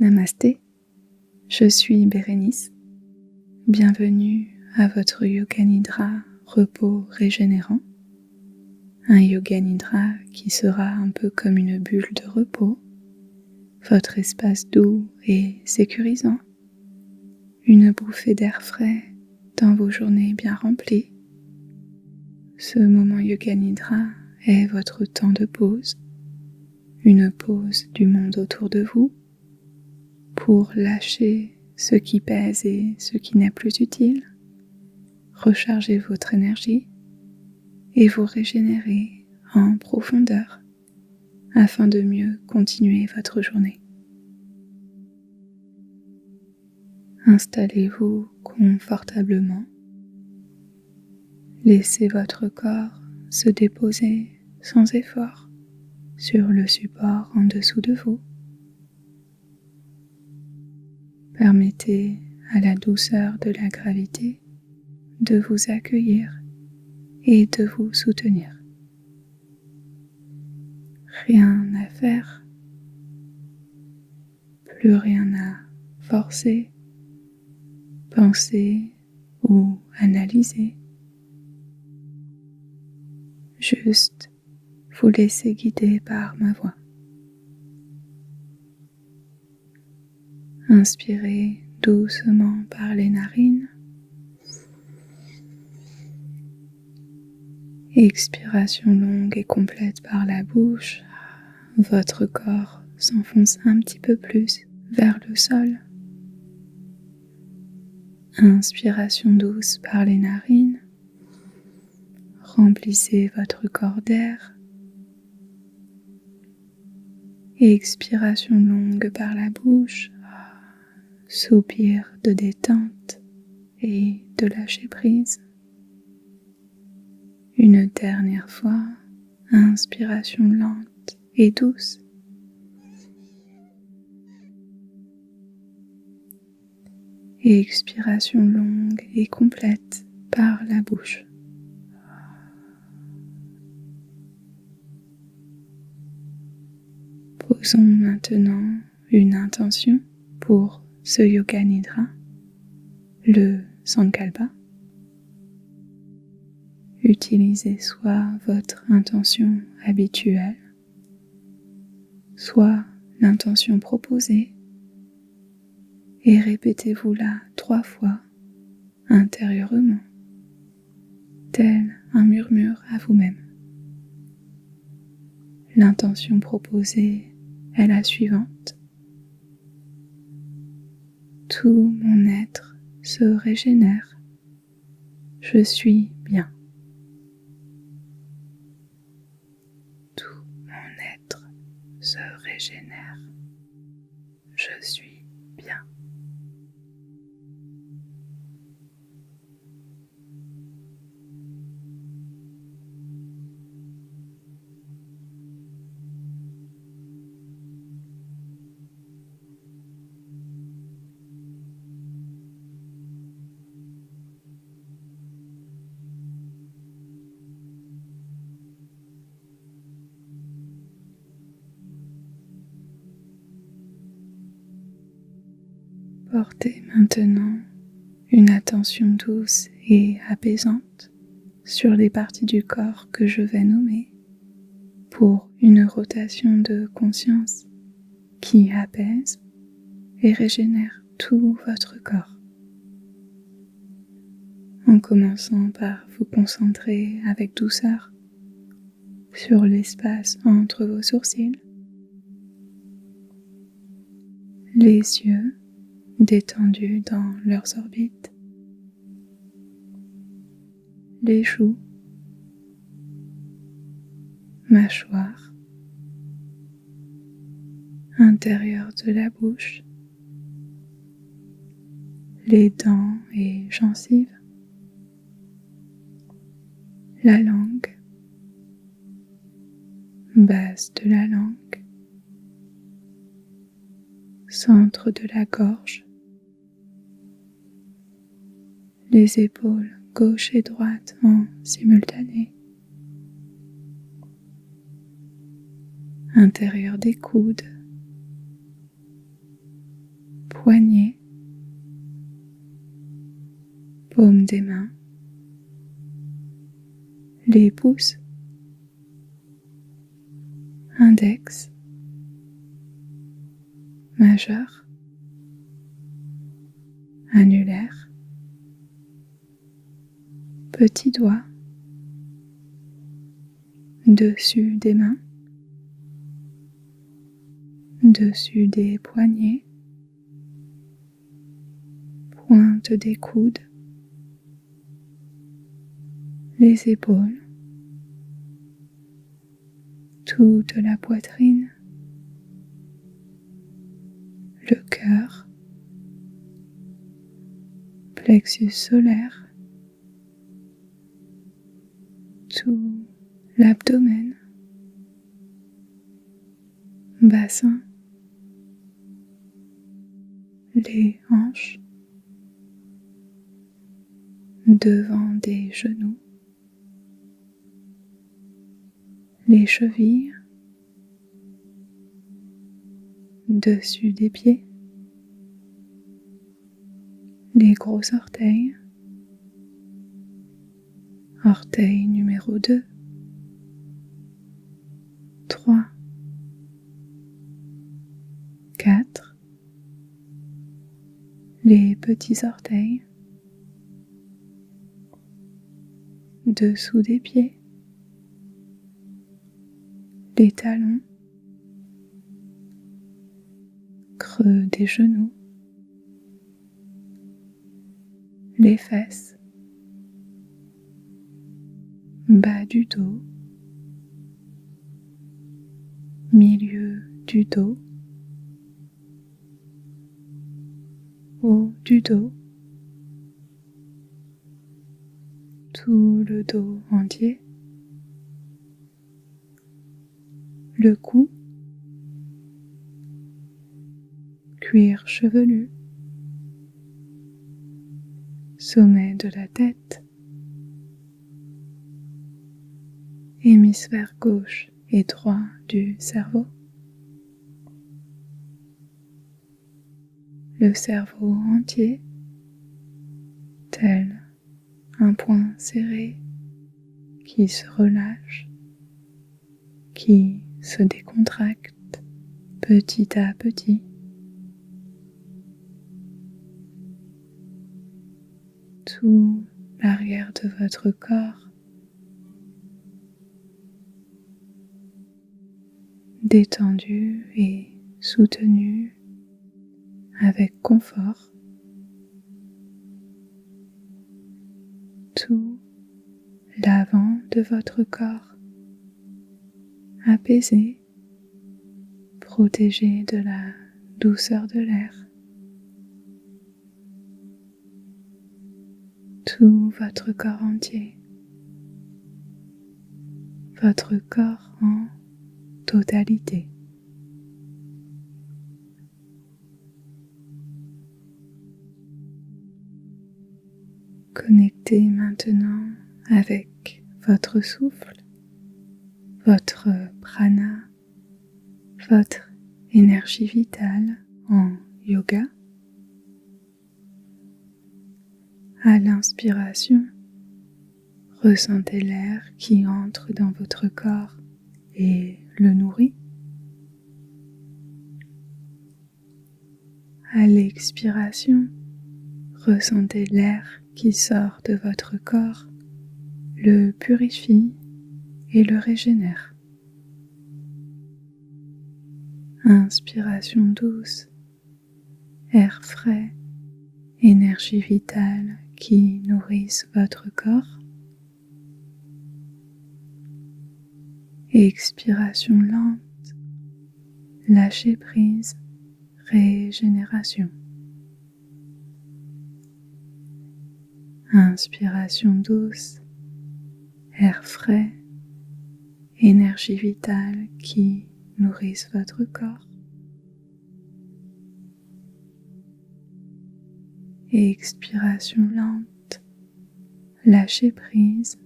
Namasté, je suis Bérénice. Bienvenue à votre Yoga Nidra repos régénérant. Un Yoga Nidra qui sera un peu comme une bulle de repos, votre espace doux et sécurisant, une bouffée d'air frais dans vos journées bien remplies. Ce moment Yoga Nidra est votre temps de pause, une pause du monde autour de vous, pour lâcher ce qui pèse et ce qui n'est plus utile, recharger votre énergie et vous régénérer en profondeur afin de mieux continuer votre journée. Installez-vous confortablement. Laissez votre corps se déposer sans effort sur le support en dessous de vous. Permettez à la douceur de la gravité de vous accueillir et de vous soutenir. Rien à faire, plus rien à forcer, penser ou analyser. Juste vous laisser guider par ma voix. Inspirez doucement par les narines. Expiration longue et complète par la bouche. Votre corps s'enfonce un petit peu plus vers le sol. Inspiration douce par les narines. Remplissez votre corps d'air. Expiration longue par la bouche. Soupir de détente et de lâcher prise. Une dernière fois, inspiration lente et douce. Et expiration longue et complète par la bouche. Posons maintenant une intention pour ce Yoga Nidra, le Sankalpa. Utilisez soit votre intention habituelle, soit l'intention proposée et répétez-vous-la 3 fois intérieurement, tel un murmure à vous-même. L'intention proposée est la suivante. Tout mon être se régénère. Je suis bien. Tout mon être se régénère. Je suis bien. Portez maintenant une attention douce et apaisante sur les parties du corps que je vais nommer pour une rotation de conscience qui apaise et régénère tout votre corps. En commençant par vous concentrer avec douceur sur l'espace entre vos sourcils, les yeux détendus dans leurs orbites, les joues, mâchoire, intérieur de la bouche, les dents et gencives, la langue, base de la langue, centre de la gorge, les épaules gauche et droite en simultané, intérieur des coudes, poignets, paume des mains, les pouces, index, majeur, annulaire, petit doigt, dessus des mains, dessus des poignets, pointe des coudes, les épaules, toute la poitrine, le cœur, plexus solaire, tout l'abdomen, bassin, les hanches, devant des genoux, les chevilles, dessus des pieds, les gros orteils, orteil numéro 2, 3, 4, les petits orteils, dessous des pieds, les talons, creux des genoux, les fesses, bas du dos, milieu du dos, haut du dos, tout le dos entier, le cou, cuir chevelu, sommet de la tête, hémisphère gauche et droit du cerveau, le cerveau entier, tel un poing serré qui se relâche, qui se décontracte petit à petit. Tout l'arrière de votre corps détendu et soutenu avec confort. Tout l'avant de votre corps apaisé, protégé de la douceur de l'air. Tout votre corps entier, votre corps en totalité. Connectez maintenant avec votre souffle, votre prana, votre énergie vitale en yoga. À l'inspiration, ressentez l'air qui entre dans votre corps et le nourrit. À l'expiration, ressentez l'air qui sort de votre corps, le purifie et le régénère. Inspiration douce, air frais, énergie vitale qui nourrissent votre corps. Expiration lente, lâcher prise, régénération. Inspiration douce, air frais, énergie vitale qui nourrissent votre corps. Expiration lente, lâcher prise,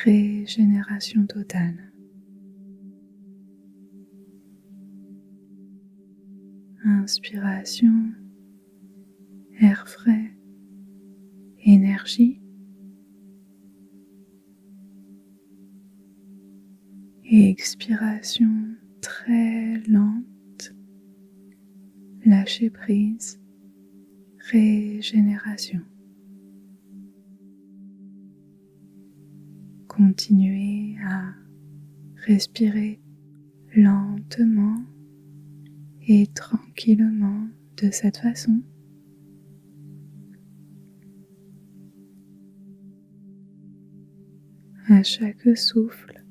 régénération totale. Inspiration air frais, énergie, et expiration très lente, lâcher prise, régénération. Continuez à respirer lentement et tranquillement de cette façon. À chaque souffle,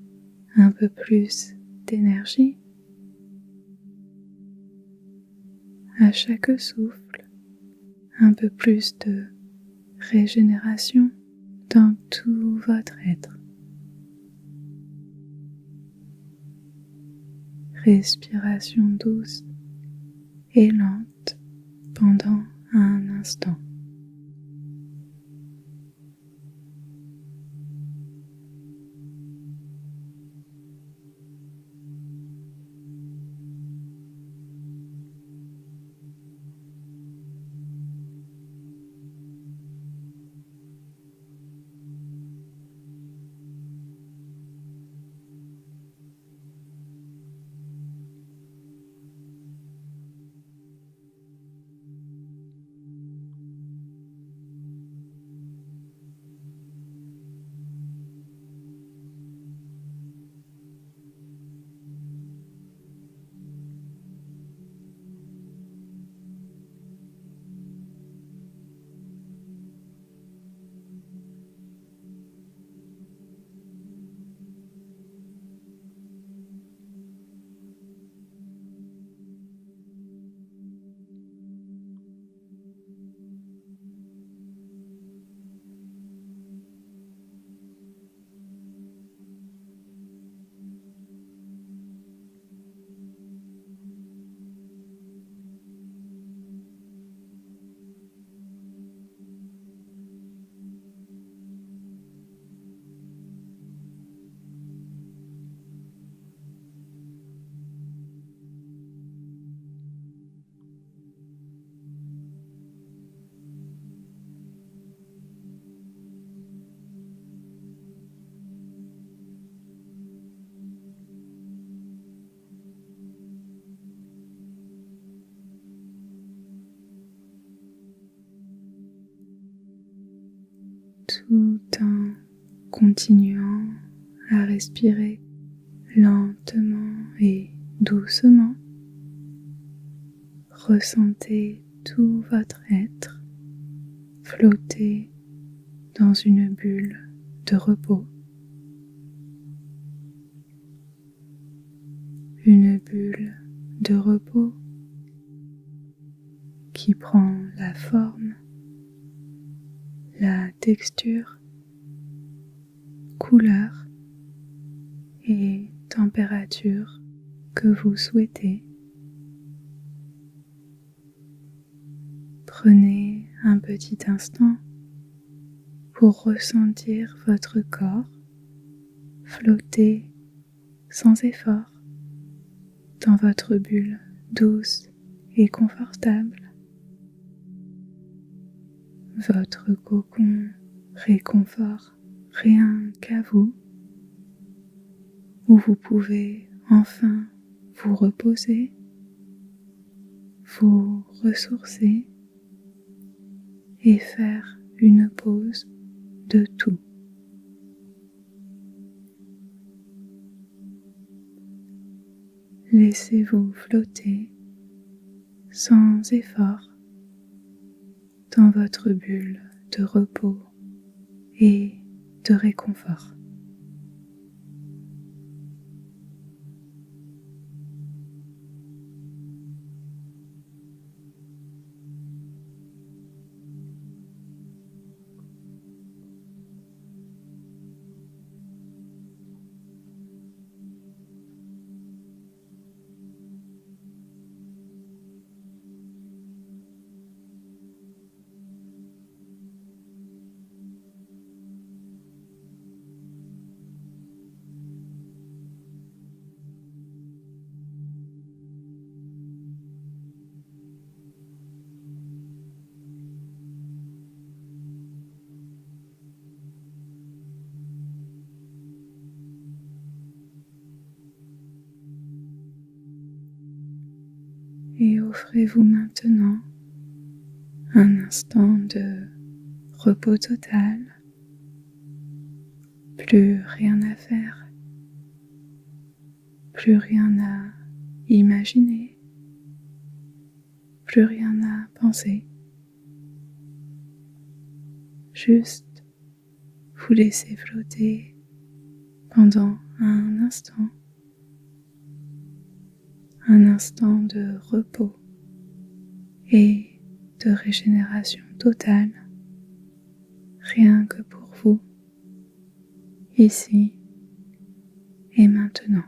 un peu plus d'énergie. À chaque souffle, un peu plus de régénération dans tout votre être. Respiration douce et lente pendant un instant. Tout en continuant à respirer lentement et doucement, ressentez tout votre être flotter dans une bulle de repos. Une bulle de repos qui prend la forme, la texture, couleur et température que vous souhaitez. Prenez un petit instant pour ressentir votre corps flotter sans effort dans votre bulle douce et confortable. Votre cocon réconfort rien qu'à vous, où vous pouvez enfin vous reposer, vous ressourcer et faire une pause de tout. Laissez-vous flotter sans effort dans votre bulle de repos et de réconfort. offrez-vous maintenant un instant de repos total, plus rien à faire, plus rien à imaginer, plus rien à penser, juste vous laisser flotter pendant un instant de repos et de régénération totale, rien que pour vous, ici et maintenant.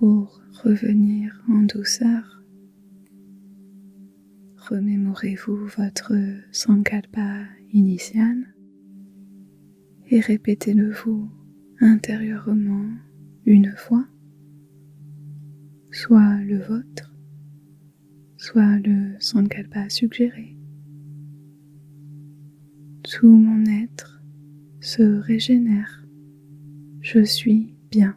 Pour revenir en douceur, remémorez-vous votre Sankalpa initial et répétez-le-vous intérieurement une fois, soit le vôtre, soit le Sankalpa suggéré. Tout mon être se régénère, je suis bien.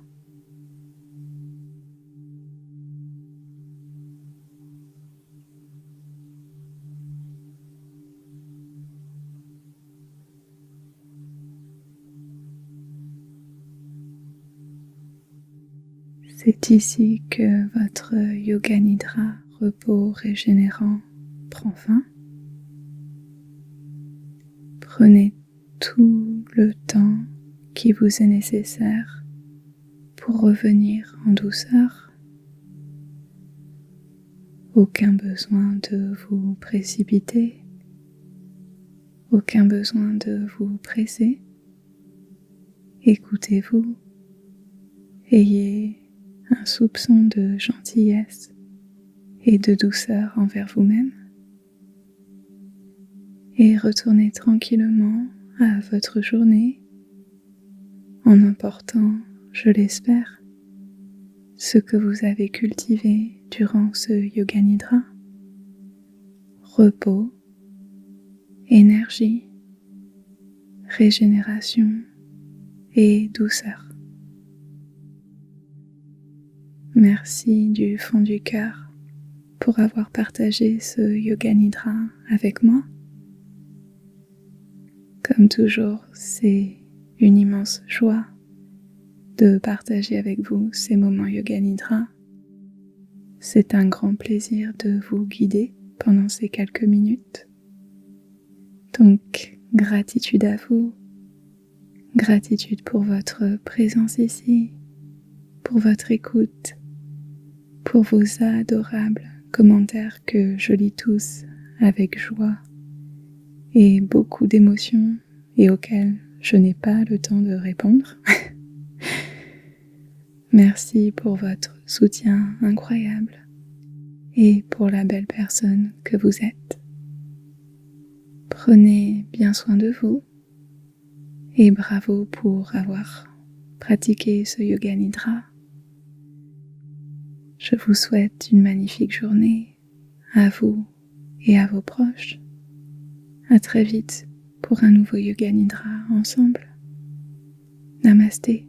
C'est ici que votre Yoga Nidra, repos régénérant, prend fin. Prenez tout le temps qui vous est nécessaire pour revenir en douceur. Aucun besoin de vous précipiter, aucun besoin de vous presser. Écoutez-vous, ayez un soupçon de gentillesse et de douceur envers vous-même et retournez tranquillement à votre journée en emportant, je l'espère, ce que vous avez cultivé durant ce Yoga Nidra: repos, énergie, régénération et douceur. Merci du fond du cœur pour avoir partagé ce Yoga Nidra avec moi. Comme toujours, c'est une immense joie de partager avec vous ces moments Yoga Nidra. C'est un grand plaisir de vous guider pendant ces quelques minutes. Donc, gratitude à vous, gratitude pour votre présence ici, pour votre écoute, pour vos adorables commentaires que je lis tous avec joie et beaucoup d'émotions et auxquels je n'ai pas le temps de répondre. Merci pour votre soutien incroyable et pour la belle personne que vous êtes. Prenez bien soin de vous et bravo pour avoir pratiqué ce Yoga Nidra. Je vous souhaite une magnifique journée à vous et à vos proches. À très vite pour un nouveau Yoga Nidra ensemble. Namasté.